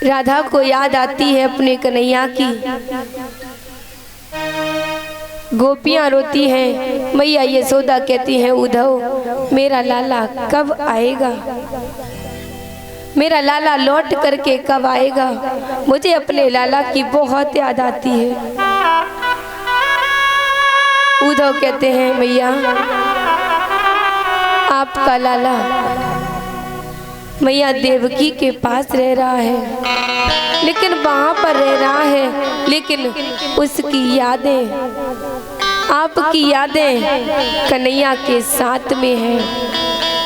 राधा को याद आती है अपने कन्हैया की। गोपियां रोती हैं, मैया यशोदा कहती हैं उद्धव मेरा लाला कब आएगा, मेरा लाला लौट करके कब आएगा, मुझे अपने लाला की बहुत याद आती है। उद्धव कहते हैं मैया आपका लाला मैया देवकी के पास रह रहा है, लेकिन वहाँ पर रह रहा है, लेकिन उसकी यादें, आपकी यादें कन्हैया के साथ में हैं।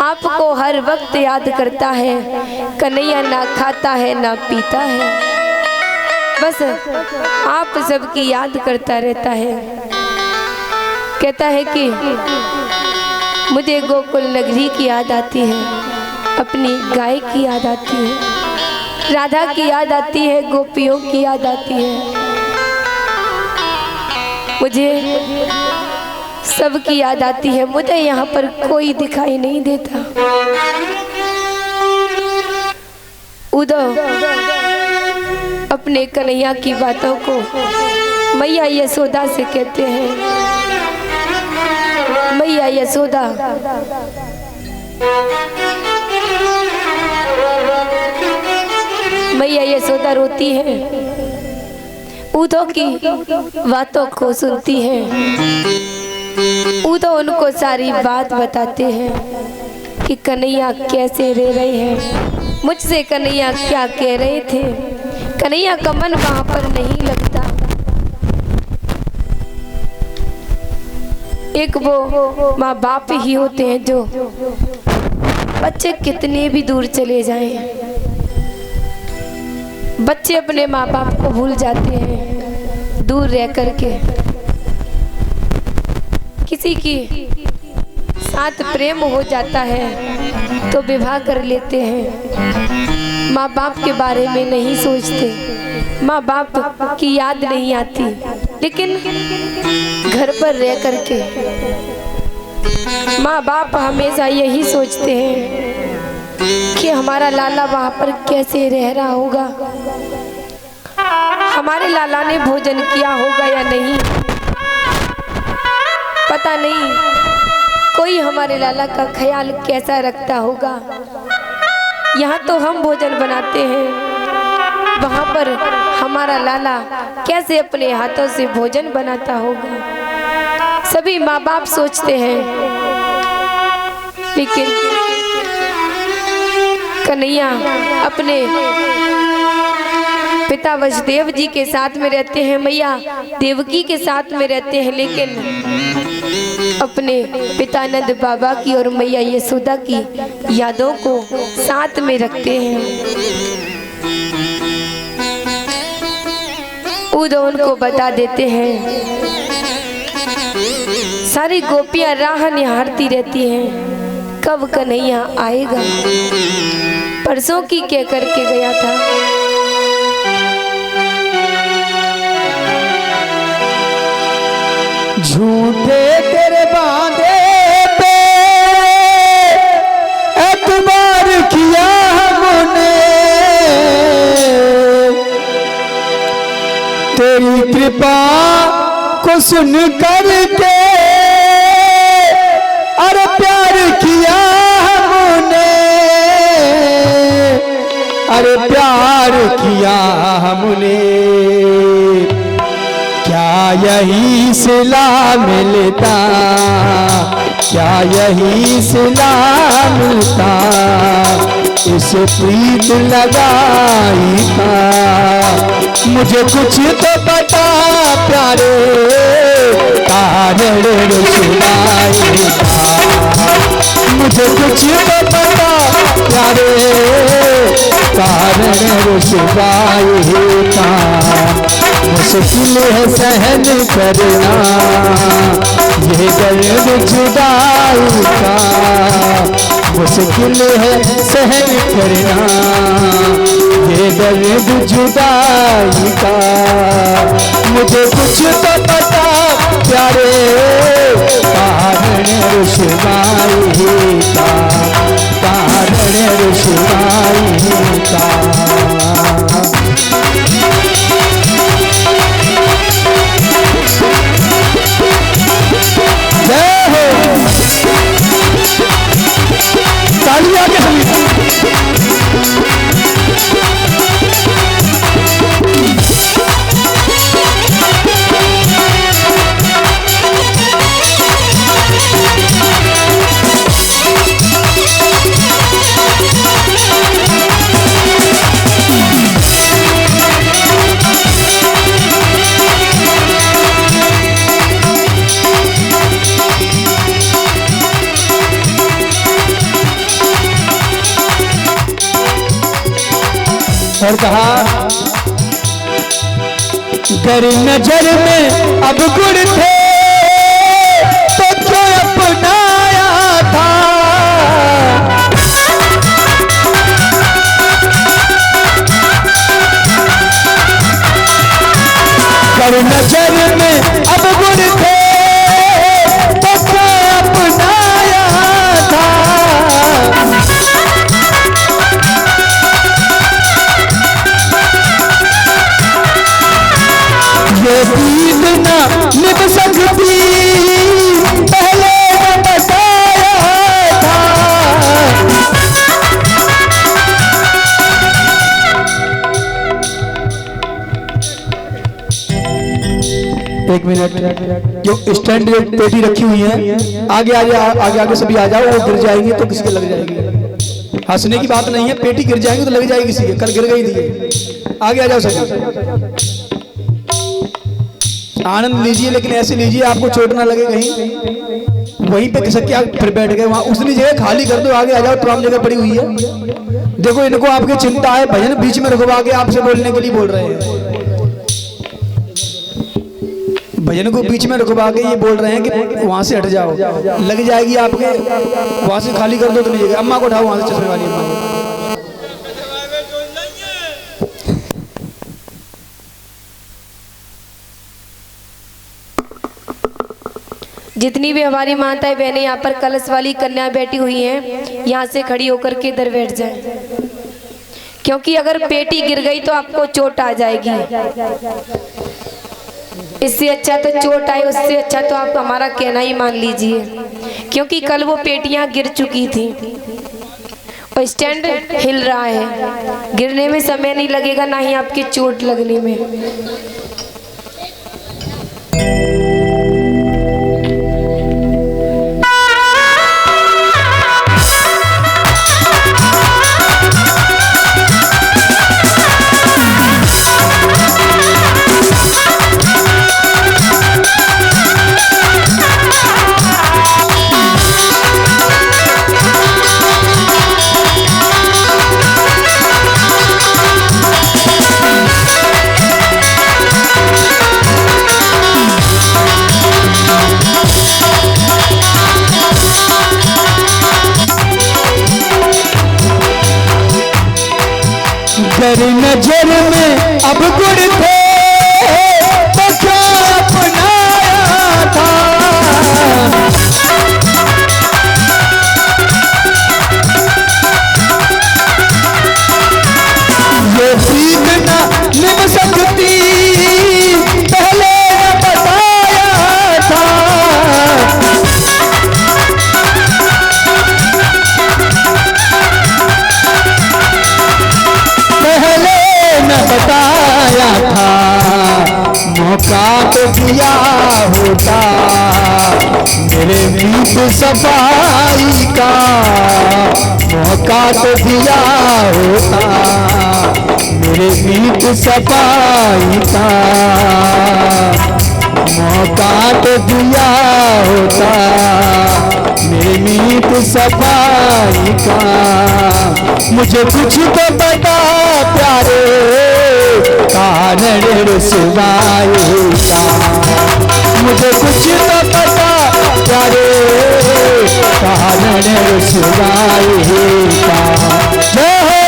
आपको हर वक्त याद करता है। कन्हैया ना खाता है ना पीता है, बस आप सबकी याद करता रहता है। कहता है कि मुझे गोकुल नगरी की याद आती है, अपनी गाय की याद आती है, राधा की याद आती है, गोपियों की याद आती है, मुझे सबकी याद आती है। मुझे यहाँ पर कोई दिखाई नहीं देता। उद्धव अपने कन्हैया की बातों को मैया यशोदा से कहते हैं, मैया यशोदा मैया यशोदा रोती है, उद्धव की बातों को सुनती है। उद्धव उनको सारी बात बताते हैं कि कन्हैया कैसे रह रहे हैं, मुझसे कन्हैया क्या कह रहे थे। कन्हैया का मन वहां पर नहीं लगता। एक वो माँ बाप ही होते हैं जो बच्चे कितने भी दूर चले जाएं, बच्चे अपने माँ बाप को भूल जाते हैं। दूर रह करके किसी की साथ प्रेम हो जाता है तो विवाह कर लेते हैं। माँ बाप के बारे में नहीं सोचते, माँ बाप की याद नहीं आती, लेकिन घर पर रह करके माँ बाप हमेशा यही सोचते हैं कि हमारा लाला वहाँ पर कैसे रह रहा होगा, हमारे लाला ने भोजन किया होगा या नहीं, पता नहीं कोई हमारे लाला का ख्याल कैसा रखता होगा। यहाँ तो हम भोजन बनाते हैं, वहाँ पर हमारा लाला कैसे अपने हाथों से भोजन बनाता होगा। सभी माँ बाप सोचते हैं, लेकिन कन्हैया अपने पिता वसुदेव जी के साथ में रहते हैं, मैया देवकी के साथ में रहते हैं, लेकिन अपने पिता नंद बाबा की और मैया यशोदा की यादों को साथ में रखते हैं। उद्धव उनको बता देते हैं। सारी गोपियां राह निहारती रहती हैं, कब कन्हैया आएगा। परसों की कह करके गया था, झूठे तेरे बांधे पे एतबार किया हमने, तेरी कृपा को सुन करके अरे प्यार किया हमने, अरे प्यार किया हमने। क्या यही सिला मिलता, क्या यही सिला मिलता, इस प्रीत लगाई था। मुझे कुछ तो बता प्यारे कारण रुसवाई था, मुझे कुछ तो बता प्यारे कारण रुसवाई था। मुश्किल है सहन करना ये दर्द जुदाई का, मुश्किल है सहन करना ये दर्द जुदाई का। मुझे कुछ तो पता प्यारे कारण रुसवाई का, कारण रुसवाई का। और कहा गर नजर में अब गुड़ थे तो क्यों अपनाया था। गर नजर में अब गुड़ थे तो क्यों अपनाया था। ये दीद ना निभ सकती पहले न बताया था। एक मिनट, जो स्टैंड पेटी रखी हुई है आगे आगे आगे आगे सभी आ जाओ। वो गिर जाएगी तो किसके लग जाएगी। हंसने की बात नहीं है, पेटी गिर जाएगी तो लग जाएगी किसी के। कल गिर गई थी। आगे आ जाओ सभी, आनंद लीजिए, लेकिन ऐसे लीजिए आपको चोट ना लगे कहीं। वहीं पे खिसक के आप फिर बैठ गए, वहां उसने जगह खाली कर दो। आगे आ जाओ, तमाम जगह पड़ी हुई है। देखो इनको आपकी चिंता है, भजन बीच में रुकवा के आपसे बोलने के लिए बोल रहे हैं। भजन को बीच में रुकवा के ये बोल रहे हैं कि वहां से हट जाओ, लग जाएगी आपके। वहां से खाली कर दो तो नहीं जगह। अम्मा को उठाओ वहां से, चश्मे वाली अम्मा को। जितनी भी हमारी माताएं बहनें यहाँ पर कलश वाली कन्या बैठी हुई हैं, यहाँ से खड़ी होकर के इधर बैठ जाएं, क्योंकि अगर पेटी गिर गई तो आपको चोट आ जाएगी। इससे अच्छा तो चोट आए, उससे अच्छा तो आप हमारा कहना ही मान लीजिए, क्योंकि कल वो पेटियां गिर चुकी थी और स्टैंड हिल रहा है। गिरने में समय नहीं लगेगा, ना ही आपकी चोट लगने में। गर नजर में अब गुड़ थे तो क्या अपनाया था। ये प्रीत ना निभ सकती पहले न बताया था। बताया था मौका तो दिया होता मेरे मीत सफाई का। मौका तो दिया होता मेरे मीत सफाई का। मौका तो दिया होता मेरे मीत सफाई का। मुझे कुछ तो बता प्यारे कारण रुसवाई का। मुझे कुछ तो पता प्यारे कारण रुसवाई का। जय हो।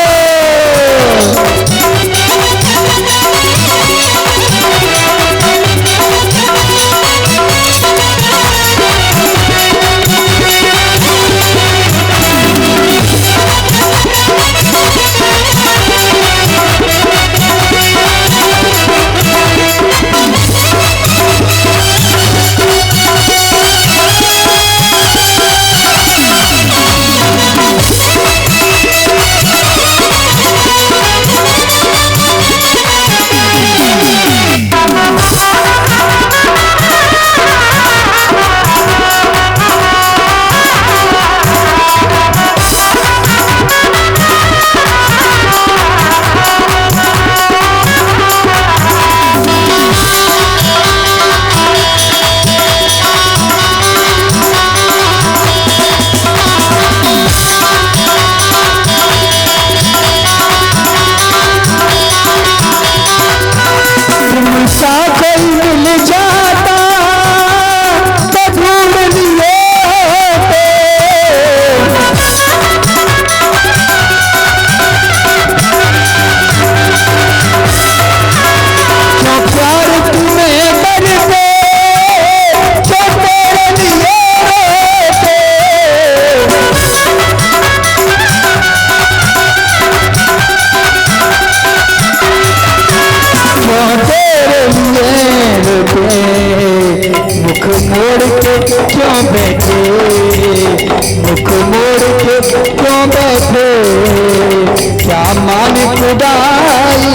सामान खुदाई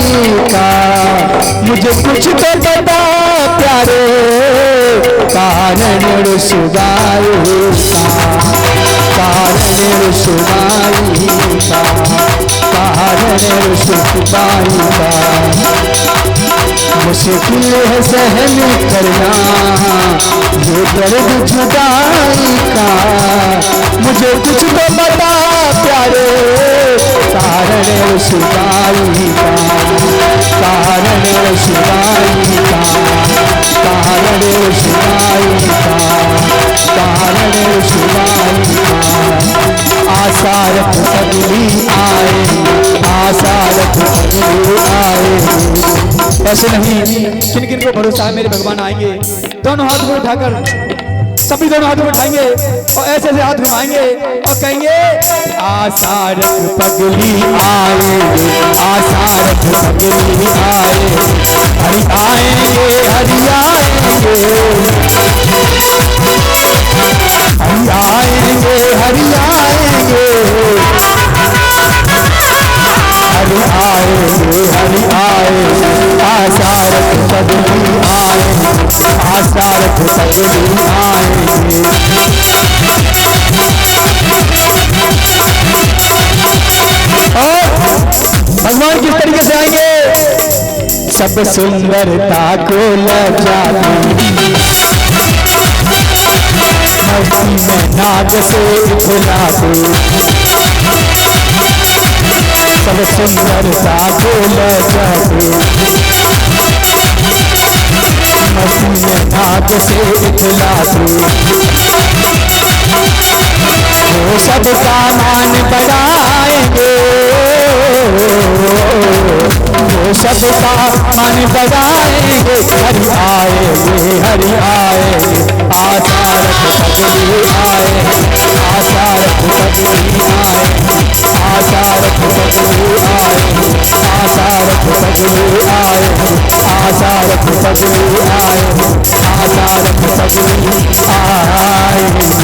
का, मुझे कुछ तो बता प्यारे कारण रुसवाई का, कारण रुसवाई का, कारण रुसवाई का। मुश्किल है सहन करना ये दर्द जुदाई का, मुझे कुछ तो बता प्यारे कारण रुसवाई का, कारण रुसवाई का, कारण रुसवाई का, कारण रुसवाई का। आसारत पगली आए, आसारत पगली आए। ऐसे नहीं, किन किन को भरोसा है मेरे भगवान आएंगे। दोनों हाथ को उठाकर सभी दोनों हाथों को उठाएंगे और ऐसे ऐसे हाथ घुमाएंगे और कहेंगे आसारत पगली आएंगे, आसारत पगली आएंगे, हरि आएंगे, हरि आएंगे, हरि आएंगे, हरि आएंगे, हरि आएंगे, हरि आएंगे। आसारत पगली आएंगे, आसारत पगली आएंगे। और भगवान किस तरीके से आएंगे? सब सुंदरता को लजाते मस्ती में नाग से खिलाते, सब सुंदरता को लजाते मस्ती में नाग से खिलाते, वो सबका मान बढ़ाएंगे, वो सबका मान बढ़ाएंगे। हरि आएंगे, हरि आएंगे, आसारत पगली आएंगे, आसारत पगली आएंगे, आसारत पगली आएंगे, आसारत पगली आएंगे, आसारत पगली आएंगे, आसारत पगली आएंगे।